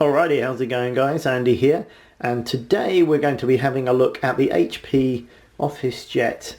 Alrighty, how's it going guys? Andy here, and today we're going to be having a look at the HP Officejet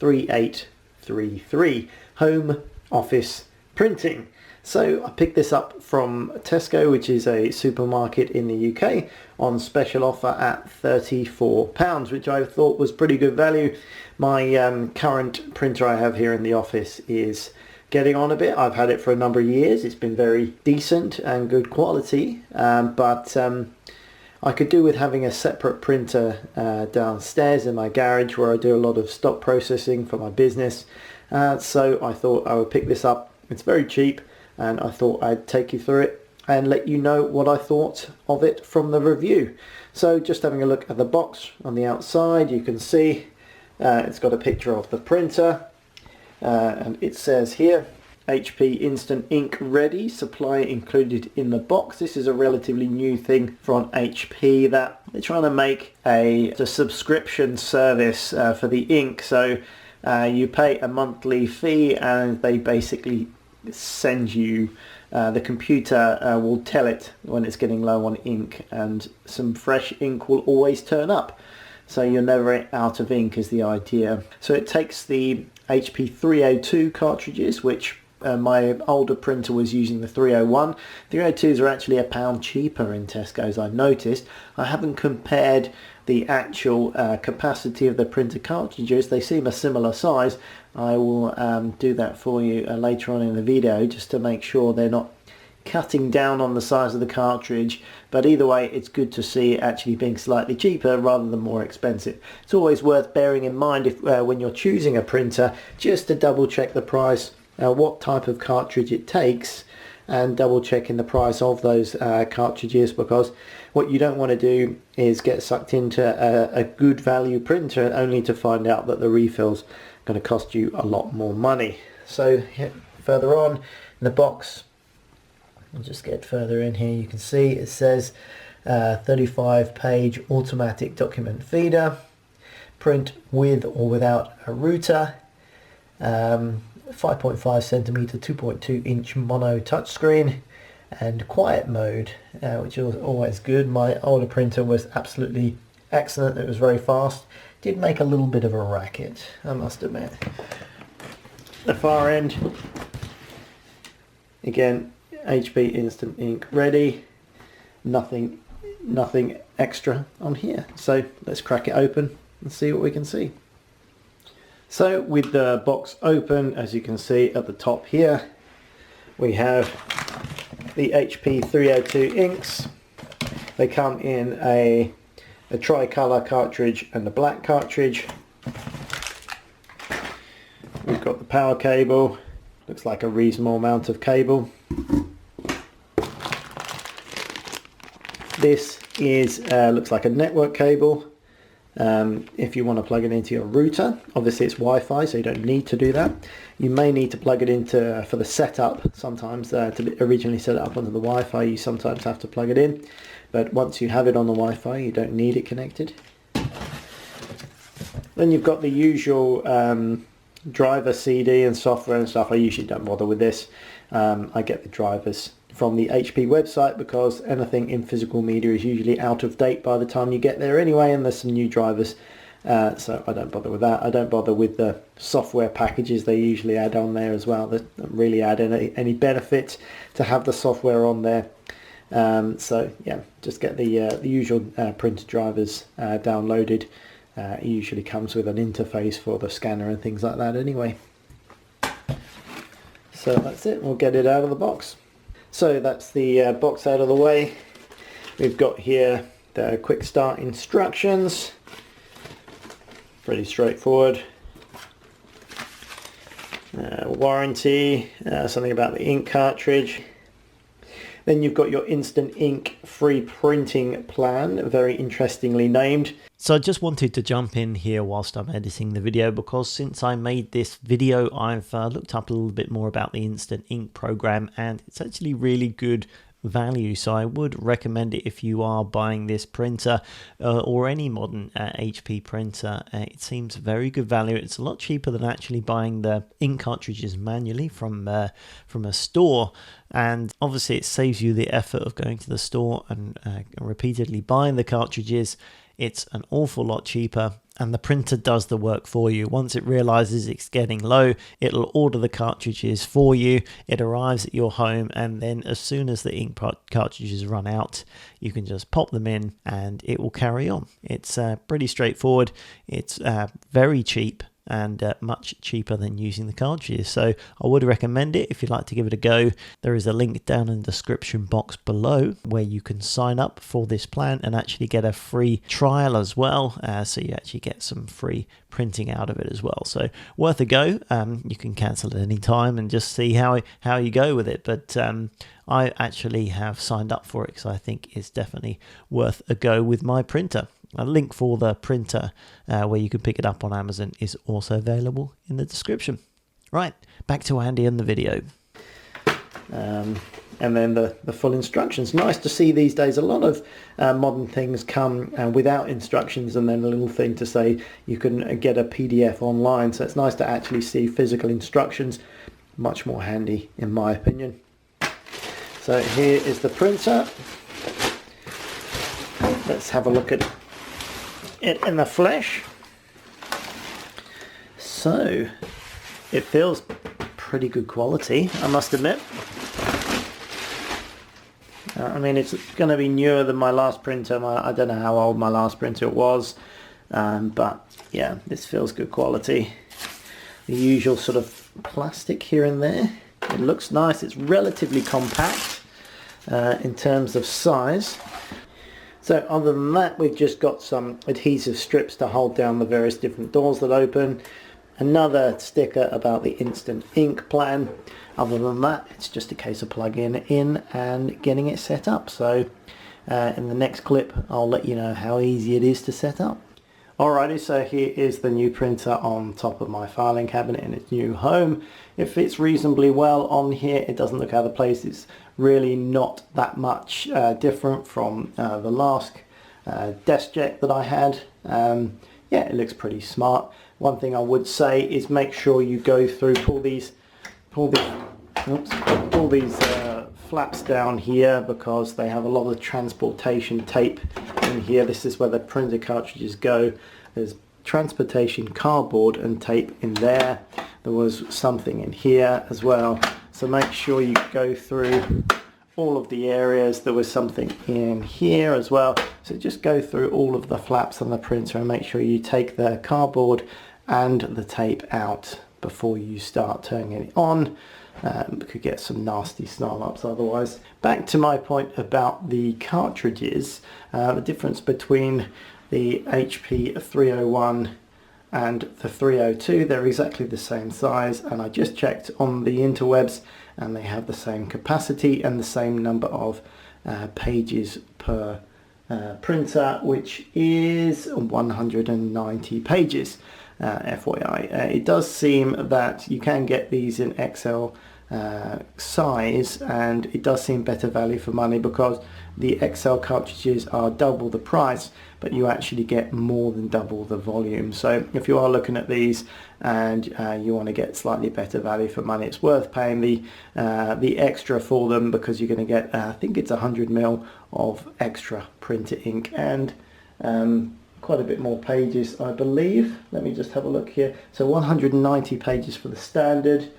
3833 home office printing. So I picked this up from Tesco, which is a supermarket in the UK, on special offer at £34, which I thought was pretty good value. My current printer I have here in the office is getting on a bit. I've had it for a number of years. It's been very decent and good quality, but I could do with having a separate printer downstairs in my garage where I do a lot of stock processing for my business. So I thought I would pick this up. It's very cheap, and I thought I'd take you through it and let you know what I thought of it from the review. So just having a look at the box on the outside, you can see it's got a picture of the printer. And it says here, HP Instant Ink Ready, supply included in the box. This is a relatively new thing from HP, that they're trying to make a subscription service for the ink. So you pay a monthly fee and they basically send you, the computer will tell it when it's getting low on ink, and some fresh ink will always turn up. So you're never out of ink is the idea. So it takes the HP 302 cartridges, which my older printer was using the 301. 302s are actually £1 cheaper in Tesco's, I've noticed. I haven't compared the actual capacity of the printer cartridges. They seem a similar size. I will do that for you later on in the video, just to make sure they're not cutting down on the size of the cartridge. But either way, it's good to see it actually being slightly cheaper rather than more expensive. It's always worth bearing in mind if when you're choosing a printer, just to double check the price, what type of cartridge it takes, and double checking the price of those cartridges, because what you don't want to do is get sucked into a good value printer only to find out that the refill's going to cost you a lot more money. So further on in the box, I'll just get further in here, you can see it says 35-page automatic document feeder, print with or without a router, 5.5 centimeter 2.2 inch mono touchscreen, and quiet mode, which is always good. My older printer was absolutely excellent. It was very fast. Did make a little bit of a racket, I must admit. The far end, again, HP Instant Ink Ready. Nothing extra on here. So let's crack it open and see what we can see. So with the box open, as you can see at the top here, we have the HP 302 inks. They come in a tricolour cartridge and a black cartridge. We've got the power cable. Looks like a reasonable amount of cable. This is looks like a network cable. If you want to plug it into your router, obviously it's Wi-Fi, so you don't need to do that. You may need to plug it into for the setup sometimes. To originally set it up onto the Wi-Fi, you sometimes have to plug it in, but once you have it on the Wi-Fi, you don't need it connected. Then you've got the usual driver CD and software and stuff. I usually don't bother with this. I get the drivers from the HP website, because anything in physical media is usually out of date by the time you get there anyway, and there's some new drivers, so I don't bother with that. I don't bother with the software packages they usually add on there as well. They don't really add any benefit to have the software on there. So yeah, just get the usual printer drivers downloaded. It usually comes with an interface for the scanner and things like that anyway. So that's it, we'll get it out of the box. So that's the box out of the way. We've got here the quick start instructions. Pretty straightforward. Warranty, something about the ink cartridge. Then you've got your instant ink free printing plan, very interestingly named. So I just wanted to jump in here whilst I'm editing the video, because since I made this video I've looked up a little bit more about the instant ink program, and it's actually really good value. So I would recommend it if you are buying this printer or any modern HP printer. It seems very good value. It's a lot cheaper than actually buying the ink cartridges manually from a store, and obviously it saves you the effort of going to the store and repeatedly buying the cartridges. It's an awful lot cheaper, and the printer does the work for you. Once it realizes it's getting low, it'll order the cartridges for you. It arrives at your home, and then as soon as the ink cartridges run out, you can just pop them in and it will carry on. It's pretty straightforward. It's very cheap, and much cheaper than using the cartridges. So I would recommend it if you'd like to give it a go. There is a link down in the description box below where you can sign up for this plan and actually get a free trial as well. So you actually get some free printing out of it as well. So worth a go. You can cancel at any time and just see how you go with it. But I actually have signed up for it because I think it's definitely worth a go with my printer. A link for the printer where you can pick it up on Amazon is also available in the description. Right, back to Andy and the video. And then the full instructions. Nice to see these days a lot of modern things come without instructions, and then a little thing to say you can get a PDF online. So it's nice to actually see physical instructions. Much more handy in my opinion. So here is the printer. Let's have a look at it in the flesh. So it feels pretty good quality, I must admit. I mean, it's going to be newer than my last printer. I don't know how old my last printer was, but yeah, this feels good quality. The usual sort of plastic here and there. It looks nice. It's relatively compact in terms of size. So other than that, we've just got some adhesive strips to hold down the various different doors that open. Another sticker about the instant ink plan. Other than that, it's just a case of plugging it in and getting it set up. So in the next clip, I'll let you know how easy it is to set up. Alrighty, so here is the new printer on top of my filing cabinet in its new home. It fits reasonably well on here. It doesn't look out of place. It's really not that much different from the last DeskJet that I had. Yeah, it looks pretty smart. One thing I would say is make sure you go through, pull these flaps down here, because they have a lot of transportation tape in here. This is where the printer cartridges go. There's transportation cardboard and tape in there. There was something in here as well, so make sure you go through all of the areas. There was something in here as well, so just go through all of the flaps on the printer and make sure you take the cardboard and the tape out before you start turning it on. Could get some nasty snarl ups otherwise. Back to my point about the cartridges, the difference between the HP 301 and the 302, they're exactly the same size, and I just checked on the interwebs and they have the same capacity and the same number of pages per printer, which is 190 pages. FYI. It does seem that you can get these in XL size, and it does seem better value for money because the XL cartridges are double the price, but you actually get more than double the volume. So if you are looking at these and you want to get slightly better value for money, it's worth paying the extra for them, because you're going to get I think it's 100ml of extra printer ink and quite a bit more pages, I believe. Let me just have a look here. So 190 pages for the standard,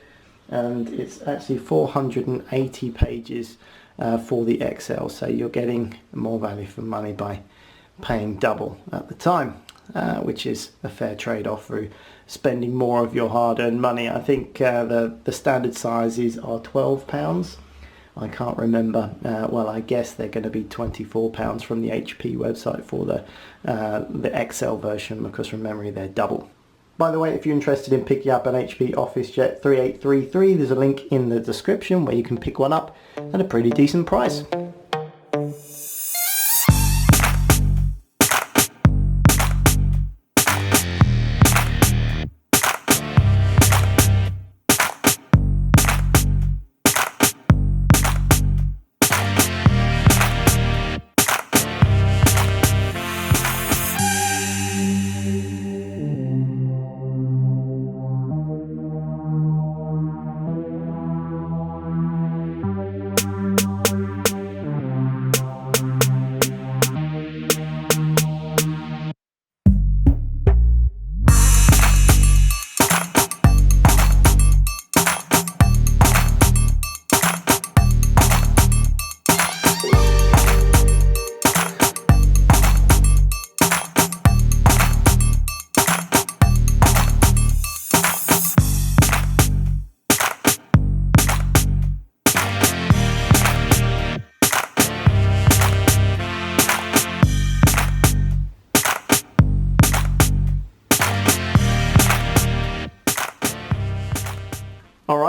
and it's actually 480 pages for the XL. So you're getting more value for money by paying double at the time, which is a fair trade-off through spending more of your hard-earned money. I think the standard sizes are £12. I can't remember. Well, I guess they're going to be £24 from the HP website for the XL version, because from memory they're double. By the way, if you're interested in picking up an HP Officejet 3833, there's a link in the description where you can pick one up at a pretty decent price.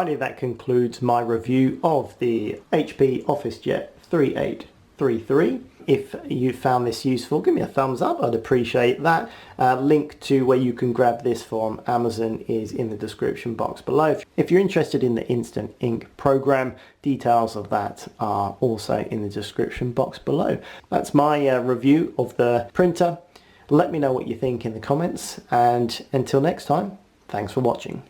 Alrighty, that concludes my review of the HP Officejet 3833. If you found this useful, give me a thumbs up, I'd appreciate that. Link to where you can grab this from Amazon is in the description box below. If you're interested in the Instant Ink program, details of that are also in the description box below. That's my review of the printer. Let me know what you think in the comments, and until next time, thanks for watching.